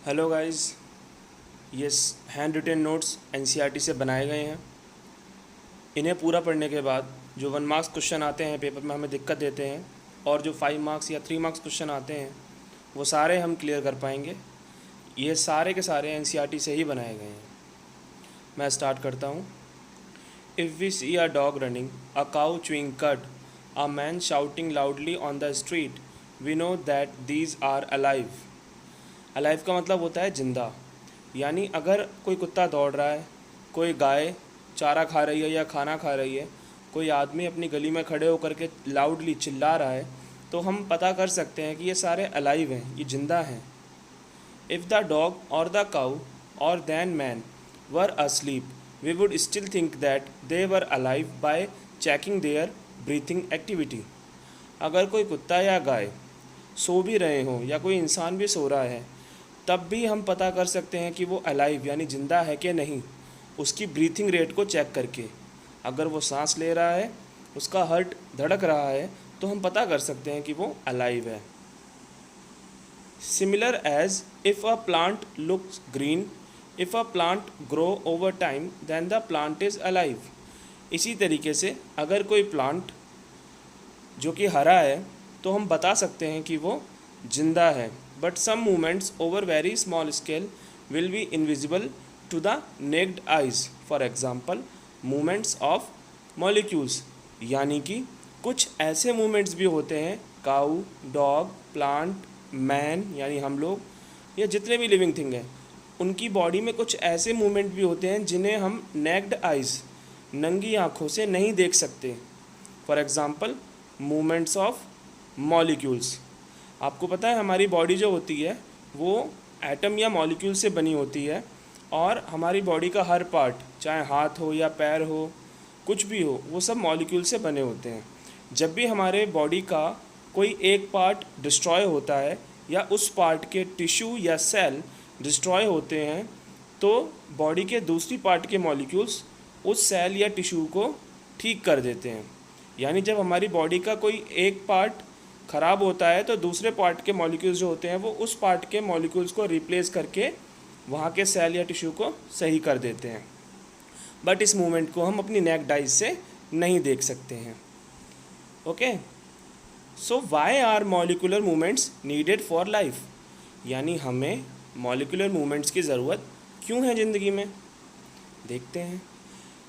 Hello guys. ये hand retain notes NCERT से बनाए गए हैं। इन्हें पूरा पढ़ने के बाद जो 1 मार्क्स क्वेश्चन आते हैं पेपर में हमें दिक्कत देते हैं, और जो 5 मार्क्स या 3 मार्क्स क्वेश्चन आते हैं वो सारे हम क्लियर कर पाएंगे। ये सारे के सारे एनसीईआरटी से ही बनाए गए हैं। मैं स्टार्ट करता हूँ। If we see a dog running, a cow chewing cud, a man shouting loudly on the street, we know that these are alive. Alive का मतलब होता है जिंदा। यानी अगर कोई कुत्ता दौड़ रहा है, कोई गाय चारा खा रही है या खाना खा रही है, कोई आदमी अपनी गली में खड़े होकर के लाउडली चिल्ला रहा है, तो हम पता कर सकते हैं कि ये सारे अलाइव हैं, ये जिंदा हैं। इफ़ द डॉग और द काउ और than man were asleep, we would still think that they were alive by checking their breathing activity। अगर कोई कुत्ता या गाय सो भी रहे हों या कोई इंसान भी सो रहा है, तब भी हम पता कर सकते हैं कि वो अलाइव यानी ज़िंदा है कि नहीं, उसकी ब्रीथिंग रेट को चेक करके। अगर वो सांस ले रहा है, उसका हार्ट धड़क रहा है, तो हम पता कर सकते हैं कि वो अलाइव है। Similar as if a plant looks green, if a plant grow over time, then the plant is alive. इसी तरीके से अगर कोई प्लांट जो कि हरा है, तो हम बता सकते हैं कि वो जिंदा है। But some movements over very small scale will be invisible to the naked eyes. For example movements of molecules, यानी कि कुछ ऐसे मूवमेंट्स भी होते हैं, काऊ, डॉग, प्लांट, मैन यानी हम लोग, या जितने भी लिविंग थिंग हैं, उनकी बॉडी में कुछ ऐसे मूवमेंट भी होते हैं जिन्हें हम नेक्ड आइज नंगी आँखों से नहीं देख सकते। For example movements of molecules. आपको पता है हमारी बॉडी जो होती है वो एटम या मॉलिक्यूल से बनी होती है, और हमारी बॉडी का हर पार्ट, चाहे हाथ हो या पैर हो, कुछ भी हो, वो सब मॉलिक्यूल से बने होते हैं। जब भी हमारे बॉडी का कोई एक पार्ट डिस्ट्रॉय होता है या उस पार्ट के टिश्यू या सेल डिस्ट्रॉय होते हैं, तो बॉडी के दूसरी पार्ट के मॉलिक्यूल्स उस सेल या टिश्यू को ठीक कर देते हैं। यानी जब हमारी बॉडी का कोई एक पार्ट ख़राब होता है, तो दूसरे पार्ट के मॉलिक्यूल्स जो होते हैं वो उस पार्ट के मॉलिक्यूल्स को रिप्लेस करके वहाँ के सेल या टिश्यू को सही कर देते हैं। बट इस मूवमेंट को हम अपनी नेक्ड आइज से नहीं देख सकते हैं। Okay, so why are molecular movements needed for life. यानी हमें मॉलिकुलर मूवमेंट्स की ज़रूरत क्यों है ज़िंदगी में, देखते हैं।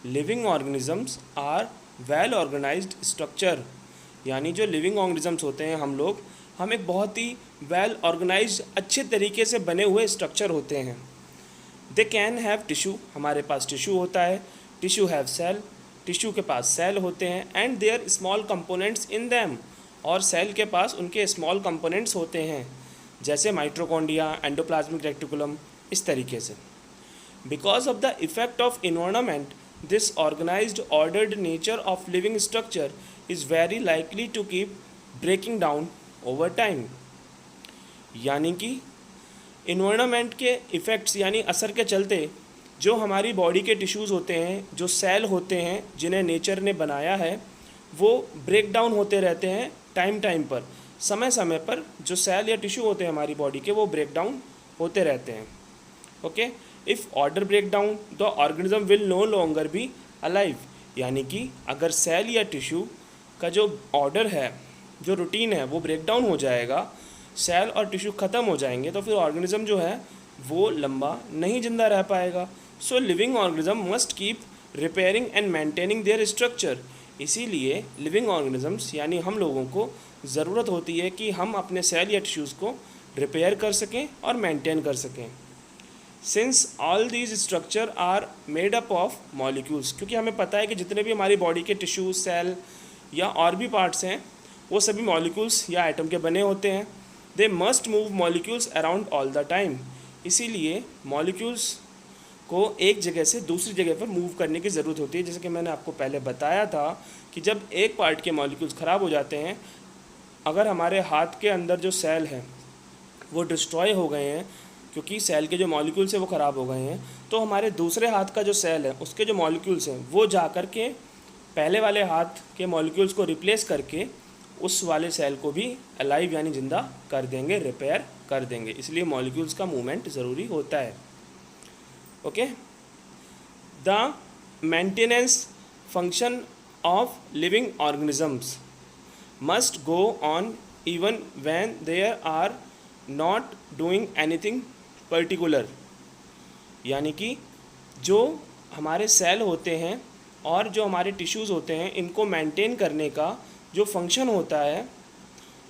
Living organisms are well organised structure. यानी जो लिविंग ऑर्गेनिजम्स होते हैं हम एक बहुत ही वेल ऑर्गेनाइज्ड अच्छे तरीके से बने हुए स्ट्रक्चर होते हैं। दे कैन हैव टिश्यू, हमारे पास टिश्यू होता है, टिश्यू हैव सेल, टिश्यू के पास सेल होते हैं, and there small components in them, और सेल के पास उनके स्मॉल कंपोनेंट्स होते हैं, जैसे माइट्रोकॉन्ड्रिया, एंडोप्लाज्मिक रेटिकुलम, इस तरीके से। Because of the effect of environment, this organized ordered nature of living structure is very likely to keep breaking down over time। यानी कि इन्वायरमेंट के इफ़ेक्ट्स यानी असर के चलते जो हमारी बॉडी के टिश्यूज़ होते हैं, जो सेल होते हैं जिन्हें नेचर ने बनाया है, वो ब्रेक डाउन होते रहते हैं टाइम पर, समय समय पर जो सेल या टिश्यू होते हैं हमारी बॉडी के, वो ब्रेक डाउन होते रहते हैं। Okay, if order break down the organism will no longer be alive. यानी कि अगर सेल या टिश्यू का जो ऑर्डर है, जो रूटीन है, वो ब्रेक डाउन हो जाएगा, सेल और टिश्यू ख़त्म हो जाएंगे, तो फिर ऑर्गेनिज्म जो है वो लंबा नहीं जिंदा रह पाएगा। So living organism must keep repairing and maintaining their structure. इसीलिए लिविंग ऑर्गेनिजम्स यानी हम लोगों को ज़रूरत होती है कि हम अपने सेल या टिश्यूज़ को रिपेयर कर सकें और मेंटेन कर सकें। Since all these structure are made up of molecules, क्योंकि हमें पता है कि जितने भी हमारी बॉडी के टिश्यू, सेल या और भी पार्ट्स हैं, वो सभी मॉलिक्यूल्स या एटम के बने होते हैं। They must move molecules around all the time. इसीलिए मॉलिक्यूल्स को एक जगह से दूसरी जगह पर मूव करने की ज़रूरत होती है। जैसे कि मैंने आपको पहले बताया था कि जब एक पार्ट के मॉलिक्यूल्स ख़राब हो जाते हैं, अगर हमारे हाथ के अंदर जो सेल हैं वो डिस्ट्रॉय हो गए हैं, क्योंकि सेल के जो मॉलिक्यूल्स हैं वो ख़राब हो गए हैं, तो हमारे दूसरे हाथ का जो सेल है उसके जो मॉलिक्यूल्स हैं वो जा कर के पहले वाले हाथ के मॉलिक्यूल्स को रिप्लेस करके उस वाले सेल को भी अलाइव यानी ज़िंदा कर देंगे, रिपेयर कर देंगे, इसलिए मॉलिक्यूल्स का मूवमेंट ज़रूरी होता है। Okay, the maintenance function of living organisms must go on even when there are not doing anything particular. यानी कि जो हमारे सेल होते हैं और जो हमारे टिश्यूज़ होते हैं, इनको मेंटेन करने का जो फंक्शन होता है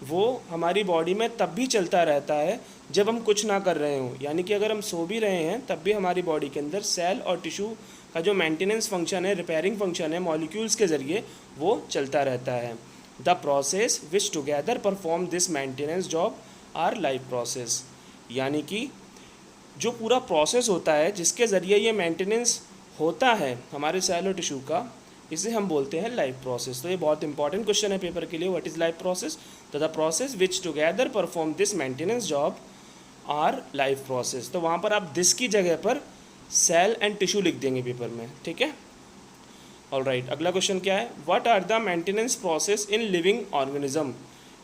वो हमारी बॉडी में तब भी चलता रहता है जब हम कुछ ना कर रहे हों। यानी कि अगर हम सो भी रहे हैं तब भी हमारी बॉडी के अंदर सेल और टिश्यू का जो मेंटेनेंस फंक्शन है, रिपेयरिंग फंक्शन है, मॉलिक्यूल्स के ज़रिए वो चलता रहता है। The process which together perform this maintenance job our life process. यानी कि जो पूरा प्रोसेस होता है जिसके ज़रिए ये मेंटेनेंस होता है हमारे सेल और टिश्यू का, इसे हम बोलते हैं लाइफ प्रोसेस। तो ये बहुत इंपॉर्टेंट क्वेश्चन है पेपर के लिए, व्हाट इज़ लाइफ प्रोसेस। तो the process which together perform this maintenance job our life process. तो वहाँ पर आप दिस की जगह पर सेल एंड टिश्यू लिख देंगे पेपर में, ठीक है। ऑलराइट, अगला क्वेश्चन क्या है, what are the maintenance process in living organism.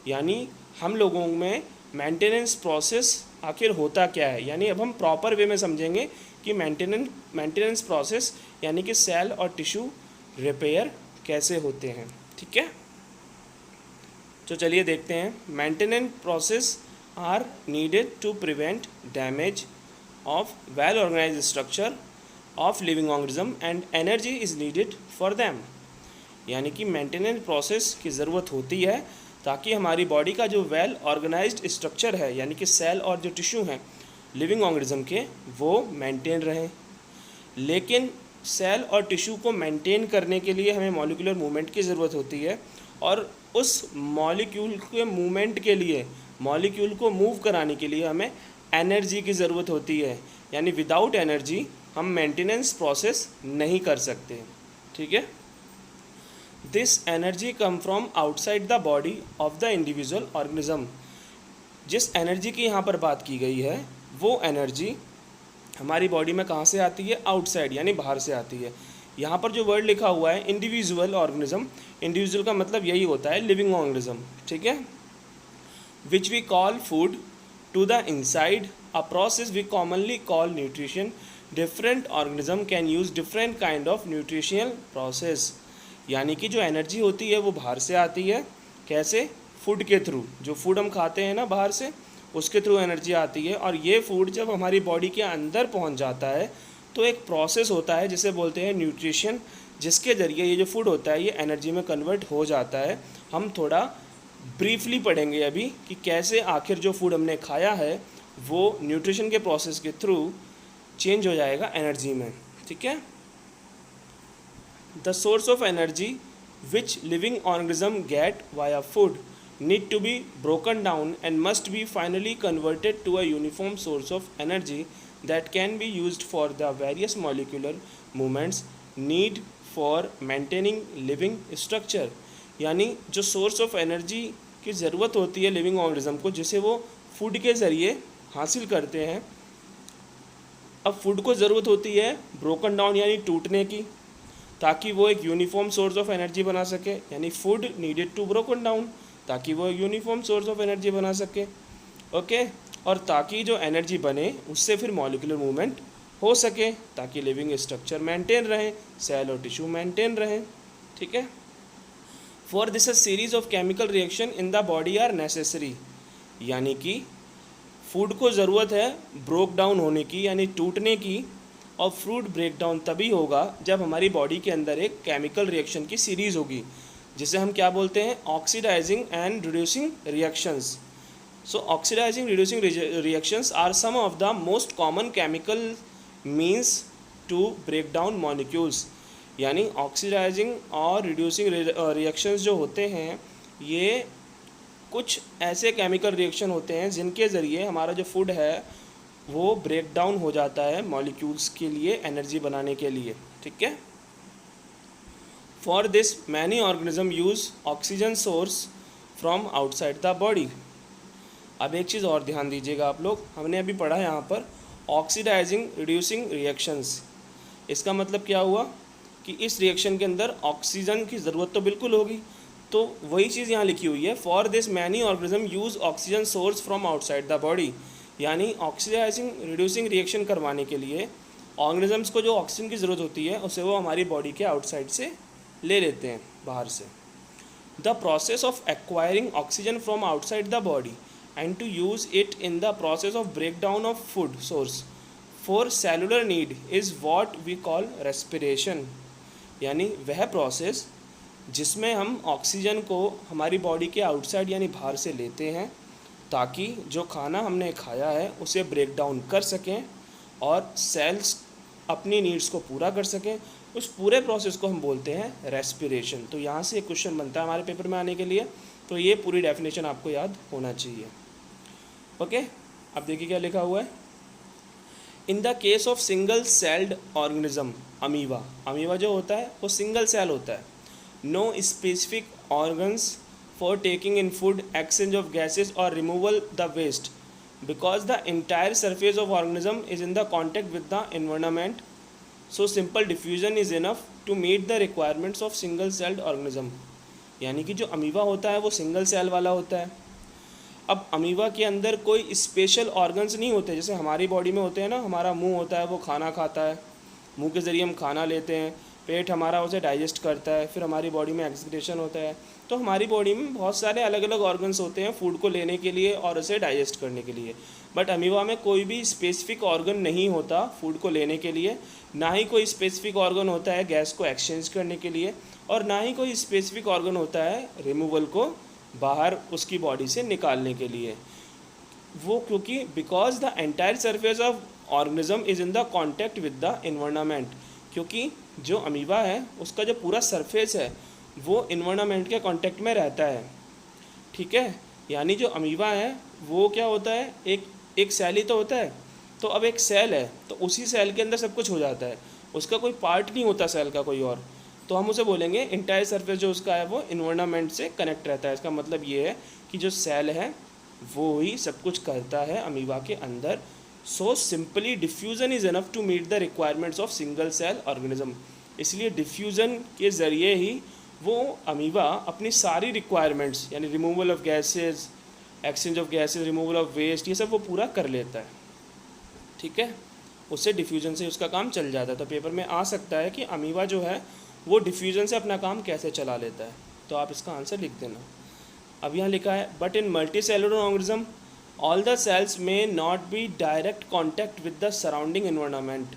यानी हम लोगों में मेंटेनेंस प्रोसेस आखिर होता क्या है। यानी अब हम प्रॉपर वे में समझेंगे कि मेंटेनेंस प्रोसेस यानी कि सेल और टिश्यू रिपेयर कैसे होते हैं, ठीक है। तो चलिए देखते हैं। Maintenance process are needed to prevent damage of well organised structure of living organism and energy is needed for them. यानी कि मेंटेनेंस प्रोसेस की ज़रूरत होती है ताकि हमारी बॉडी का जो वेल ऑर्गेनाइज्ड स्ट्रक्चर है, यानी कि सेल और जो टिश्यू हैं लिविंग ऑर्गेनिज्म के, वो मेंटेन रहें। लेकिन सेल और टिश्यू को मेंटेन करने के लिए हमें मॉलिक्यूलर मूवमेंट की ज़रूरत होती है, और उस मॉलिक्यूल के मूवमेंट के लिए, मॉलिक्यूल को मूव कराने के लिए हमें एनर्जी की ज़रूरत होती है। यानी विदाउट एनर्जी हम मेंटेनेंस प्रोसेस नहीं कर सकते, ठीक है। This energy come from outside the body of the individual organism. जिस एनर्जी की यहाँ पर बात की गई है वो एनर्जी हमारी बॉडी में कहाँ से आती है, आउटसाइड यानी बाहर से आती है। यहाँ पर जो वर्ड लिखा हुआ है इंडिविजुअल ऑर्गेनिज्म, इंडिविजुअल का मतलब यही होता है लिविंग ऑर्गेनिज्म, ठीक है। Which we call food to the inside, a process we commonly call nutrition. Different organism can use different kind of nutritional process. यानी कि जो एनर्जी होती है वो बाहर से आती है, कैसे, फूड के थ्रू। जो फूड हम खाते हैं ना बाहर से, उसके थ्रू एनर्जी आती है। और ये फूड जब हमारी बॉडी के अंदर पहुंच जाता है तो एक प्रोसेस होता है जिसे बोलते हैं न्यूट्रिशन, जिसके ज़रिए ये जो फूड होता है ये एनर्जी में कन्वर्ट हो जाता है। हम थोड़ा ब्रीफली पढ़ेंगे अभी कि कैसे आखिर जो फूड हमने खाया है वो न्यूट्रिशन के प्रोसेस के थ्रू चेंज हो जाएगा एनर्जी में, ठीक है। The source of energy which living organism gate via food need to be broken down and must be finally converted to a uniform source of energy that can be used for the various molecular movements need for maintaining living structure। यानी जो source of energy की ज़रूरत होती है living organism को, जिसे वो food के ज़रिए हासिल करते हैं। अब फूड को ज़रूरत होती है ब्रोकन डाउन यानी टूटने की, ताकि वो एक यूनिफॉर्म सोर्स ऑफ एनर्जी बना सके। यानी food needed to broken down, ताकि वो यूनिफॉर्म सोर्स ऑफ एनर्जी बना सके, ओके। और ताकि जो एनर्जी बने उससे फिर मॉलिक्यूलर मूवमेंट हो सके, ताकि लिविंग स्ट्रक्चर मेंटेन रहे, सेल और टिश्यू मेंटेन रहे, ठीक है। For this a series of chemical reaction in the body are necessary. यानी कि फूड को ज़रूरत है ब्रोक डाउन होने की, यानी टूटने की। और फूड ब्रेक डाउन तभी होगा जब हमारी बॉडी के अंदर एक केमिकल रिएक्शन की सीरीज़ होगी, जिसे हम क्या बोलते हैं, oxidising and reducing reactions. So oxidising reducing reactions are some of the most common chemical means to break down molecules. यानी ऑक्सीडाइजिंग और रिड्यूसिंग रिएक्शंस जो होते हैं ये कुछ ऐसे केमिकल रिएक्शन होते हैं जिनके ज़रिए हमारा जो फूड है वो ब्रेक डाउन हो जाता है मॉलिक्यूल्स के लिए एनर्जी बनाने के लिए, ठीक है। For this many organism use oxygen source from outside the body. अब एक चीज़ और ध्यान दीजिएगा आप लोग, हमने अभी पढ़ा है यहाँ पर ऑक्सीडाइजिंग रिड्यूसिंग रिएक्शंस। इसका मतलब क्या हुआ कि इस रिएक्शन के अंदर ऑक्सीजन की ज़रूरत तो बिल्कुल होगी, तो वही चीज़ यहाँ लिखी हुई है, for this many organism use oxygen source from outside the body. यानी ऑक्सीडाइजिंग रिड्यूसिंग रिएक्शन करवाने के लिए ऑर्गेनिजम्स को जो ऑक्सीजन की ज़रूरत होती है उसे वो हमारी बॉडी के आउटसाइड से ले लेते हैं, बाहर से। The process of acquiring oxygen from outside the body and to use it in the process of break down of food source for cellular need is what we call respiration. यानी वह process जिसमें हम oxygen को हमारी body के outside यानी बाहर से लेते हैं ताकि जो खाना हमने खाया है उसे ब्रेक डाउन कर सकें और सेल्स अपनी नीड्स को पूरा कर सकें, उस पूरे प्रोसेस को हम बोलते हैं रेस्पिरेशन। तो यहाँ से एक क्वेश्चन बनता है हमारे पेपर में आने के लिए, तो ये पूरी डेफिनेशन आपको याद होना चाहिए। ओके, अब देखिए क्या लिखा हुआ है। In the case of single celled organism amoeba, amoeba जो होता है वो सिंगल सेल होता है। No specific organs for taking in food, exchange of gases or removal the waste, because the entire surface of organism is in the contact with the environment, so simple diffusion is enough to meet the requirements of single celled organism। यानी कि जो amoeba होता है वो single cell वाला होता है। अब अमीबा के अंदर कोई स्पेशल ऑर्गन्स नहीं होते, जैसे हमारी बॉडी में होते हैं ना, हमारा मुंह होता है वो खाना खाता है, मुंह के ज़रिए हम खाना लेते हैं, पेट हमारा उसे डाइजेस्ट करता है, फिर हमारी बॉडी में एक्सक्रीशन होता है। तो हमारी बॉडी में बहुत सारे अलग अलग ऑर्गन्स होते हैं फूड को लेने के लिए और उसे डाइजेस्ट करने के लिए, बट अमीबा में कोई भी स्पेसिफिक ऑर्गन नहीं होता फूड को लेने के लिए, ना ही कोई स्पेसिफिक ऑर्गन होता है गैस को एक्सचेंज करने के लिए, और ना ही कोई स्पेसिफिक ऑर्गन होता है रिमूवल को बाहर उसकी बॉडी से निकालने के लिए। वो क्योंकि because the entire surface of organism is in the contact with the environment, क्योंकि जो अमीबा है उसका जो पूरा सरफेस है वो इन्वायरमेंट के कांटेक्ट में रहता है। ठीक है, यानी जो अमीबा है वो क्या होता है, एक सेल ही तो होता है। तो अब एक सेल है तो उसी सेल के अंदर सब कुछ हो जाता है, उसका कोई पार्ट नहीं होता सेल का कोई और, तो हम उसे बोलेंगे इंटायर सरफेस जो उसका है वो इन्वायरमेंट से कनेक्ट रहता है। इसका मतलब ये है कि जो सेल है वो ही सब कुछ करता है अमीबा के अंदर। So simply diffusion is enough to meet the requirements of single cell organism. इसलिए डिफ्यूज़न के ज़रिए ही वो अमीबा अपनी सारी रिक्वायरमेंट्स यानी removal of gases, exchange of gases, removal of waste, ये सब वो पूरा कर लेता है। ठीक है, उससे डिफ्यूज़न से उसका काम चल जाता है। तो पेपर में आ सकता है कि अमीबा जो है वो डिफ्यूज़न से अपना काम कैसे चला लेता है, तो आप इसका आंसर लिख देना। अब यहाँ लिखा है but in multicellular organism all the cells में not be direct contact with the surrounding environment.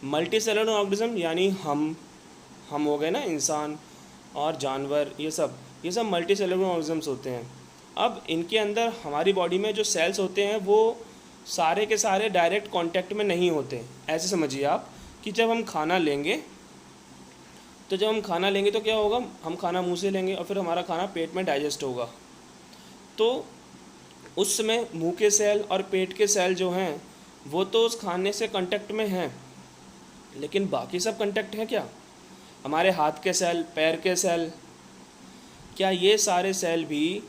Multicellular organism यानी हम हो गए ना, इंसान और जानवर, ये सब मल्टी सेलुलर ऑर्गेनिज्म्स होते हैं। अब इनके अंदर हमारी बॉडी में जो सेल्स होते हैं वो सारे के सारे डायरेक्ट कांटेक्ट में नहीं होते। ऐसे समझिए आप कि जब हम खाना लेंगे तो क्या होगा, हम खाना मुंह से लेंगे और फिर हमारा खाना पेट में डाइजेस्ट होगा। तो उस समय मुंह के सेल और पेट के सेल जो हैं वो तो उस खाने से कांटेक्ट में हैं, लेकिन बाकी सब कांटेक्ट हैं क्या? हमारे हाथ के सेल, पैर के सेल, क्या ये सारे सेल भी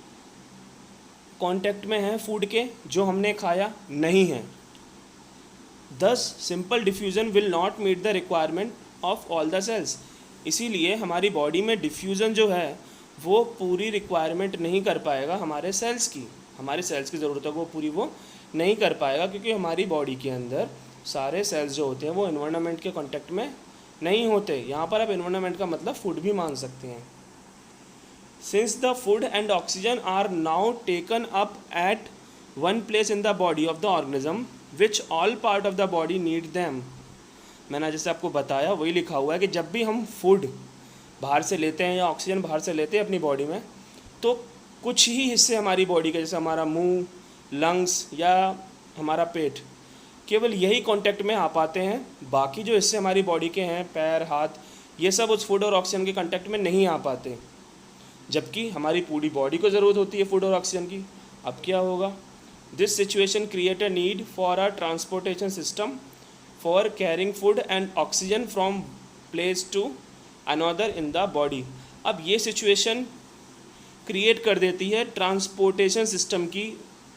कांटेक्ट में हैं फूड के जो हमने खाया? नहीं है। Thus simple diffusion will not meet the requirement of all the cells. इसीलिए हमारी बॉडी में डिफ्यूज़न जो है वो पूरी रिक्वायरमेंट नहीं कर पाएगा हमारे सेल्स की, हमारे सेल्स की ज़रूरतों को पूरी वो नहीं कर पाएगा, क्योंकि हमारी बॉडी के अंदर सारे सेल्स जो होते हैं वो इन्वायरमेंट के कांटेक्ट में नहीं होते। यहाँ पर आप इन्वायरमेंट का मतलब फूड भी मान सकते हैं। Since the food and oxygen are now taken up at one place in the body of the organism which all part of the body need them. मैंने जैसे आपको बताया वही लिखा हुआ है कि जब भी हम फूड बाहर से लेते हैं या ऑक्सीजन बाहर से लेते हैं अपनी बॉडी में, तो कुछ ही हिस्से हमारी बॉडी के, जैसे हमारा मुंह, लंग्स या हमारा पेट, केवल यही कांटेक्ट में आ पाते हैं। बाकी जो हिस्से हमारी बॉडी के हैं, पैर, हाथ, ये सब उस फूड और ऑक्सीजन के कांटेक्ट में नहीं आ पाते, जबकि हमारी पूरी बॉडी को ज़रूरत होती है फूड और ऑक्सीजन की। अब क्या होगा? This situation create a need for a transportation system for carrying food and oxygen from place to another in the body. अब ये सिचुएशन क्रिएट कर देती है ट्रांसपोर्टेशन सिस्टम की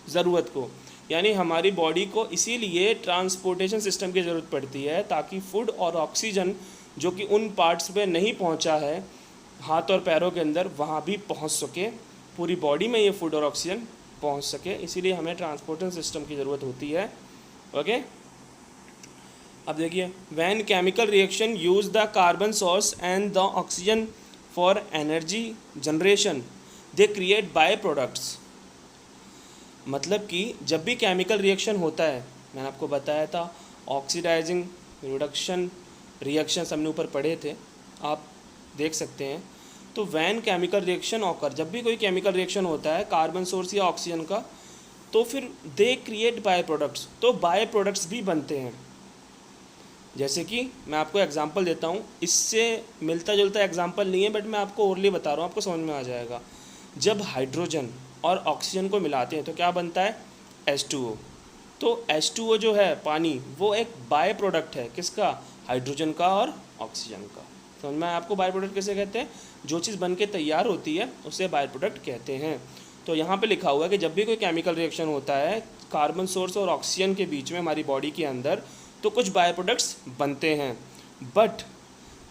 ज़रूरत को, यानी हमारी बॉडी को इसीलिए ट्रांसपोर्टेशन सिस्टम की ज़रूरत पड़ती है ताकि फूड और ऑक्सीजन जो कि उन पार्ट्स पे नहीं पहुंचा है हाथ और पैरों के अंदर, वहाँ भी पहुंच सके। पूरी बॉडी में ये फूड और ऑक्सीजन पहुंच सके, इसीलिए हमें ट्रांसपोर्टेशन सिस्टम की ज़रूरत होती है। ओके, अब देखिए, when chemical reaction use the carbon source and the oxygen for energy generation they create by products. मतलब कि जब भी केमिकल रिएक्शन होता है, मैंने आपको बताया था ऑक्सीडाइजिंग, रिडक्शन, रिएक्शन हमने ऊपर पढ़े थे, आप देख सकते हैं। तो व्हेन केमिकल रिएक्शन ऑकर, जब भी कोई केमिकल रिएक्शन होता है कार्बन सोर्स या ऑक्सीजन का, तो फिर दे क्रिएट बाय प्रोडक्ट्स, तो बाय प्रोडक्ट्स भी बनते हैं। जैसे कि मैं आपको एग्जांपल देता हूँ, इससे मिलता जुलता एग्जांपल नहीं है बट मैं आपको ओरली बता रहा हूँ, आपको समझ में आ जाएगा। जब हाइड्रोजन और ऑक्सीजन को मिलाते हैं तो क्या बनता है, H2O। तो H2O जो है पानी, वो एक बाय प्रोडक्ट है किसका, हाइड्रोजन का और ऑक्सीजन का। समझ में आपको बाय प्रोडक्ट किसे कहते हैं, जो चीज़ बन के तैयार होती है उसे बाय प्रोडक्ट कहते हैं। तो यहाँ पे लिखा हुआ है कि जब भी कोई केमिकल रिएक्शन होता है कार्बन सोर्स और ऑक्सीजन के बीच में हमारी बॉडी के अंदर, तो कुछ बाय प्रोडक्ट्स बनते हैं, but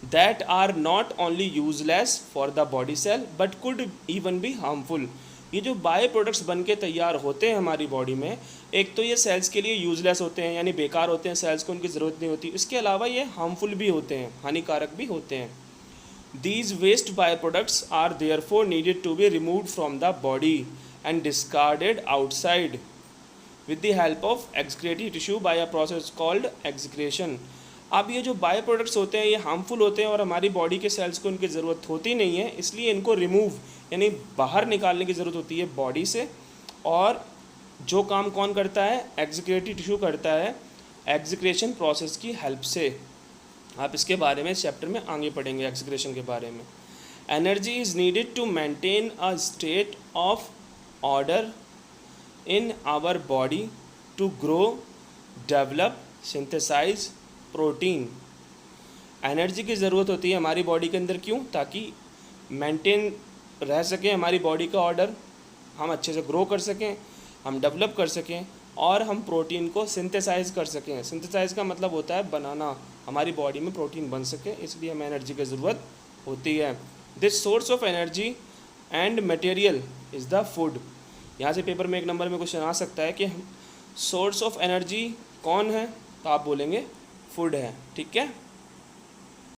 that are not only useless for the body cell but could even be harmful. ये जो बाय प्रोडक्ट्स बन के तैयार होते हैं हमारी बॉडी में, एक तो ये सेल्स के लिए यूजलेस होते हैं, यानी बेकार होते हैं, सेल्स को उनकी ज़रूरत नहीं होती। इसके अलावा ये हार्मफुल भी होते हैं, हानिकारक भी होते हैं। These waste byproducts are therefore needed to be removed from the body and discarded outside with the help of excretory tissue by a process called excretion। अब ये जो बाय प्रोडक्ट्स होते हैं ये हार्मफुल होते हैं और हमारी बॉडी के सेल्स को इनकी ज़रूरत होती नहीं है, इसलिए इनको रिमूव यानी बाहर निकालने की ज़रूरत होती है बॉडी से। और जो काम कौन करता है, एक्सक्रीटरी टिश्यू करता है, एक्सक्रेशन प्रोसेस की हेल्प से। आप इसके बारे में इस चैप्टर में आगे पढ़ेंगे एक्सक्रेशन के बारे में। Energy is needed to maintain a state of order in our body to grow, develop, synthesize protein. Energy की ज़रूरत होती है हमारी बॉडी के अंदर, क्यों, ताकि मेंटेन रह सके हमारी बॉडी का ऑर्डर, हम अच्छे से ग्रो कर सकें, हम डेवलप कर सकें और हम प्रोटीन को सिंथेसाइज कर सकें। सिंथेसाइज का मतलब होता है बनाना, हमारी बॉडी में प्रोटीन बन सके, इसलिए हमें एनर्जी की ज़रूरत होती है। This source of energy and material is the food. यहाँ से पेपर में एक नंबर में क्वेश्चन आ सकता है कि सोर्स ऑफ एनर्जी कौन है, तो आप बोलेंगे फूड है। ठीक है।